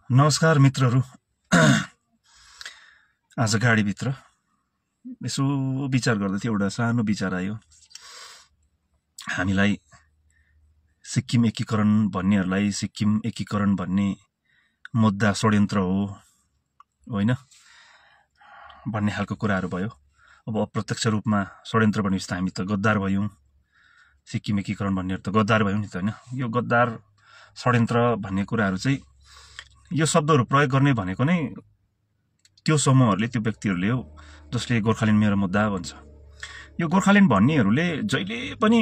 नमस्कार मित्रहरू। आज गाडीभित्र यसो विचार गर्दै थिएँ, एउटा सानो विचार आयो। हामीलाई सिक्किम एकीकरण भन्नेहरूलाई सिक्किम एकीकरण भन्ने मुद्दा षड्यन्त्र हो होइन भन्ने खालको कुराहरू भयो। अब अप्रत्यक्ष रूपमा षड्यन्त्र भनेपछि त हामी त गद्दार भयौँ, सिक्किम एकीकरण भन्नेहरू त गद्दार भयौँ नि त होइन। यो गद्दार षड्यन्त्र भन्ने कुराहरू चाहिँ यो शब्दहरू प्रयोग गर्ने भनेको नै त्यो समूहहरूले, त्यो व्यक्तिहरूले हो जसले गोर्खाल्यान्ड मेरो मुद्दा भन्छ। यो गोर्खाल्यान्ड भन्नेहरूले जहिले पनि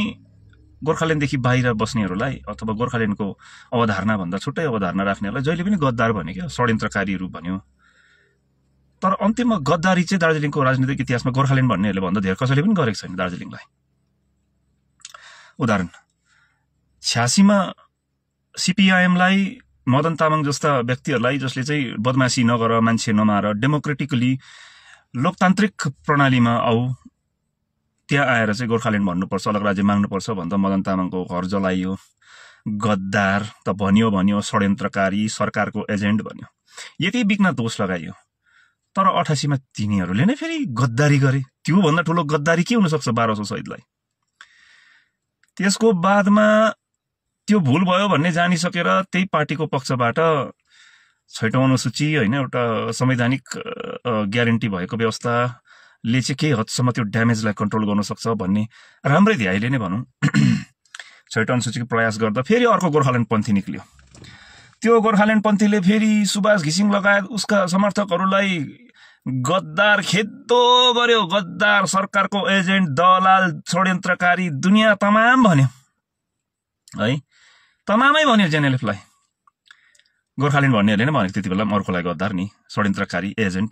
गोर्खाल्यान्डदेखि बाहिर बस्नेहरूलाई अथवा गोर्खाल्यान्डको अवधारणा भन्दा छुट्टै अवधारणा राख्नेहरूलाई जहिले पनि गद्दार भने क्या, षड्यन्त्रकारीहरू भन्यो। तर अन्त्यमा गद्दारी चाहिँ दार्जिलिङको राजनीतिक इतिहासमा गोर्खाल्यान्ड भन्नेहरूले भन्दा धेरै कसैले पनि गरेको छैन दार्जिलिङलाई। उदाहरण 86मा सिपिआइएमलाई मदन तामाङ जस्ता व्यक्तिहरूलाई, जसले चाहिँ बदमासी नगर, मान्छे नमार, डेमोक्रेटिकली लोकतान्त्रिक प्रणालीमा आऊ, त्यहाँ आएर चाहिँ गोर्खाल्यान्ड भन्नुपर्छ, अलग राज्य माग्नुपर्छ भन्दा मदन तामाङको घर जलाइयो। गद्दार त भन्यो, षड्यन्त्रकारी, सरकारको एजेन्ट भन्यो, यति बिघ्न दोष लगाइयो। तर 88मा तिनीहरूले नै फेरि गद्दारी गरे। त्योभन्दा ठुलो गद्दारी के हुनसक्छ 1200 शहीदलाई। त्यसको बादमा त्यो भूल भयो भन्ने जानिसकेर त्यही पार्टीको पक्षबाट 6औं अनुसूची होइन, एउटा संवैधानिक ग्यारेन्टी भएको व्यवस्थाले चाहिँ केही हदसम्म त्यो ड्यामेजलाई कन्ट्रोल गर्न सक्छ भन्ने राम्रै ध्याइले नै भनौँ 6औं अनुसूचीको प्रयास गर्दा फेरि अर्को गोर्खाल्यान्ड पन्थी निक्ल्यो। त्यो गोर्खाल्यान्ड पन्थीले फेरि सुभाष घिसिङ लगायत उसका समर्थकहरूलाई गद्दार खेद्दो गर्यो। गद्दार, सरकारको एजेन्ट, दलाल, षड्यन्त्रकारी, दुनियाँ तमाम भन्यो है, तमामै भन्यो जेएनएलएफलाई। गोर्खाल्यान्ड भन्नेहरूले नै भनेको त्यति बेला अर्कोलाई गद्दार नि, षड्यन्त्रकारी, एजेन्ट।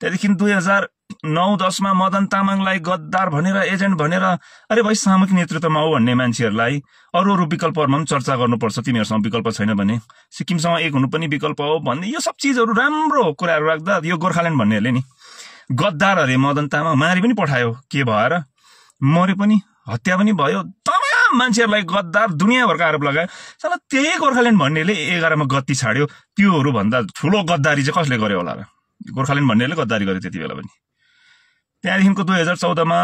त्यहाँदेखि 2009-10मा मदन तामाङलाई गद्दार भनेर, एजेन्ट भनेर, अरे भाइ सामूहिक नेतृत्वमा हो भन्ने मान्छेहरूलाई अरू विकल्पहरूमा पनि चर्चा गर्नुपर्छ। तिमीहरूसँग विकल्प छैन भने सिक्किमसँग एक हुनु पनि विकल्प हो भन्ने, यो सब चिजहरू राम्रो कुराहरू राख्दा यो गोर्खाल्यान्ड भन्नेहरूले नि गद्दार अरे मदन तामाङ, मारि पनि पठायो, के भएर मर्यो पनि, हत्या पनि भयो। मान्छेहरूलाई गद्दार दुनियाँभरको आरोप लगायो। साला त्यही गोर्खाल्यान्ड भन्नेले 11मा गत्ती छाड्यो। त्योहरू भन्दा ठुलो गद्दारी चाहिँ कसले गर्यो होला र? गोर्खाल्यान्ड भन्नेले गद्दारी गर्यो त्यति बेला पनि। त्यहाँदेखिको 2014मा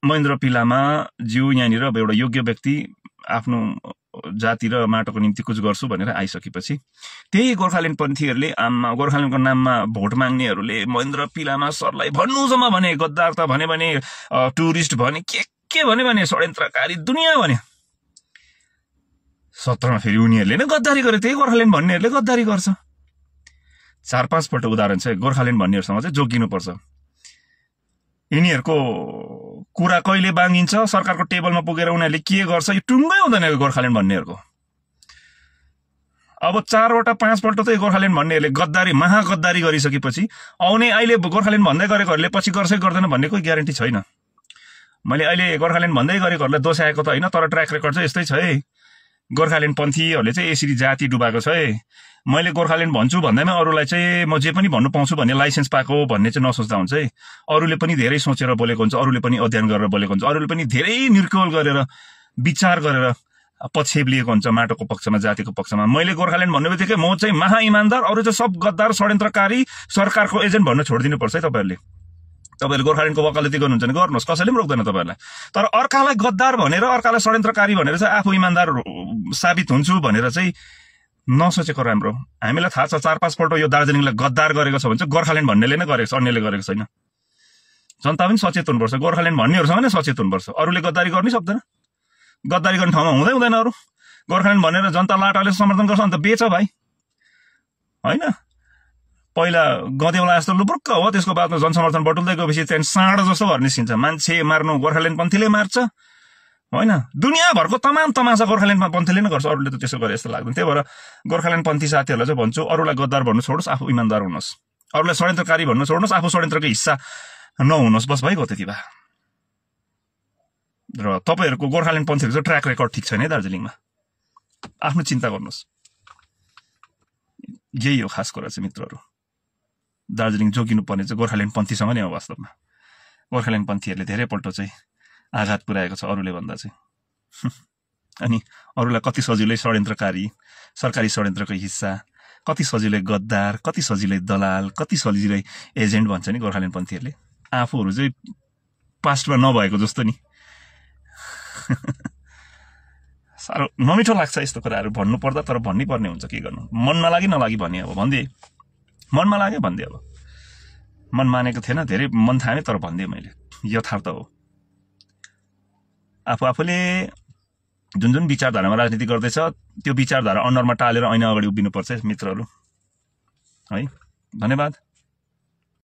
महेन्द्र पिलामा ज्यू यहाँनिर एउटा योग्य व्यक्ति आफ्नो जाति र माटोको निम्ति कुछ गर्छु भनेर आइसकेपछि त्यही गोर्खाल्यान्ड पन्थीहरूले गोर्खाल्यान्डको नाममा भोट माग्नेहरूले महेन्द्र पिलामा सरलाई भन्नुसम्म भने गद्दार त भने टुरिस्ट भने के भने षड्यन्त्रकारी दुनियाँ भने। 17मा फेरि उनीहरूले नै गद्दारी गरे, त्यही गोर्खाल्यान्ड भन्नेहरूले गद्दारी गर्छ। 4-5 पल्ट उदाहरण चाहिँ गोर्खाल्यान्ड भन्नेहरूसँग चाहिँ जोगिनुपर्छ। यिनीहरूको कुरा कहिले बाँगिन्छ, सरकारको टेबलमा पुगेर उनीहरूले के गर्छ, यो टुङ्गै हुँदैन गोर्खाल्यान्ड भन्नेहरूको। अब 4-5 पल्ट चाहिँ गोर्खाल्यान्ड भन्नेहरूले गद्दारी, महागद्दारी गरिसकेपछि आउने अहिले गोर्खाल्यान्ड भन्दै गरेकोहरूले पछि गर्छ गर्दैन भन्ने कोही ग्यारेन्टी छैन। मैले अहिले गोर्खाल्यान्ड भन्दै गरेकोहरूलाई दोषाएको त होइन, तर ट्र्याक रेकर्ड चाहिँ यस्तै छ है। गोर्खाल्यान्ड पन्थीहरूले चाहिँ यसरी जाति डुबाएको छ है। मैले गोर्खाल्यान्ड भन्छु भन्दैमा अरूलाई चाहिँ म जे पनि भन्नु पाउँछु भन्ने लाइसेन्स पाएको भन्ने चाहिँ नसोच्दा हुन्छ है। अरूले पनि धेरै सोचेर बोलेको हुन्छ, अरूले पनि अध्ययन गरेर बोलेको हुन्छ, अरूले पनि धेरै निर्कोल गरेर विचार गरेर पक्षेप लिएको हुन्छ माटोको पक्षमा, जातिको पक्षमा। मैले गोर्खाल्यान्ड भन्ने बित्तिकै म चाहिँ महा इमान्दार, अरू चाहिँ सब गद्दार, षड्यन्त्रकारी, सरकारको एजेन्ट भन्न छोडिदिनुपर्छ है तपाईँहरूले। तपाईँहरूले गोर्खाल्यान्डको वकालती गर्नुहुन्छ भने गर्नुहोस्, कसैले पनि रोक्दैन तपाईँहरूलाई। तर अर्कालाई गद्दार भनेर, अर्कालाई षड्यन्त्रकारी भनेर चाहिँ आफू इमान्दार साबित हुन्छु भनेर चाहिँ नसोचेको राम्रो। हामीलाई थाहा छ 4-5 पल्ट यो दार्जिलिङलाई गद्दार गरेको छ भने चाहिँ गोर्खाल्यान्ड भन्नेले नै गरेको छ, अन्यले गरेको छैन। जनता पनि सचेत हुनुपर्छ, गोर्खाल्यान्ड भन्नेहरूसँग नै सचेत हुनुपर्छ। अरूले गद्दारी गर्नै सक्दैन, गद्दारी गर्ने ठाउँमा हुँदैन। अरू गोर्खाल्यान्ड भनेर जनता लाटाले समर्थन गर्छ भने त बेच भाइ होइन। पहिला गदेउला जस्तो लुब्रुक्क हो, त्यसको बादमा जनसमर्थन बटुल्दै गएपछि त्यहाँदेखि साँडो जस्तो भएर निस्किन्छ। मान्छे मार्नु गोर्खाल्यान्ड पन्थीले मार्छ होइन, दुनियाँभरको तमाम तमासा गोर्खाल्यान्ड पन्थीले नै गर्छ, अरूले त त्यसो गरे जस्तो लाग्दैन। त्यही भएर गोर्खाल्यान्ड पन्थी साथीहरूलाई चाहिँ भन्छु, अरूलाई गद्दार भन्नु छोड्नुहोस्, आफू इमान्दार हुनुहोस्। अरूलाई षड्यन्त्रकारी भन्नु छोड्नुहोस्, आफू षड्यन्त्रको हिस्सा नहुनुहोस्, बस भइगयो त्यति भए। र तपाईँहरूको गोर्खाल्यान्ड पन्थीहरूको चाहिँ ट्र्याक रेकर्ड ठिक छैन है दार्जिलिङमा, आफ्नो चिन्ता गर्नुहोस्। यही हो खास कुरा चाहिँ मित्रहरू। दार्जिलिङ जोगिनु पर्ने चाहिँ गोर्खाल्यान्ड पन्थीसँग नै हो वास्तवमा। गोर्खाल्यान्ड पन्थीहरूले धेरैपल्ट चाहिँ आघात पुर्याएको छ अरूले भन्दा चाहिँ। अनि अरूलाई कति सजिलै षड्यन्त्रकारी, सरकारी षड्यन्त्रको हिस्सा, कति सजिलै गद्दार, कति सजिलै दलाल, कति सजिलै एजेन्ट भन्छ नि गोर्खाल्यान्डपन्थीहरूले। आफूहरू चाहिँ पास्टमा नभएको जस्तो नि। साह्रो नमिठो लाग्छ यस्तो कुराहरू भन्नु पर्दा, तर भन्नै पर्ने हुन्छ, के गर्नु। मनमा नलागी भने अब भनिदिए, मनमा लाग्यो भनिदिए। अब मन मानेको थिएन, धेरै मन थामे, तर भनिदिएँ मैले, यथार्थ हो। आफूले जुन विचारधारामा राजनीति गर्दैछ त्यो विचारधारा अनुहारमा टालेर ऐना अगाडि उभिनुपर्छ मित्रहरू है। धन्यवाद।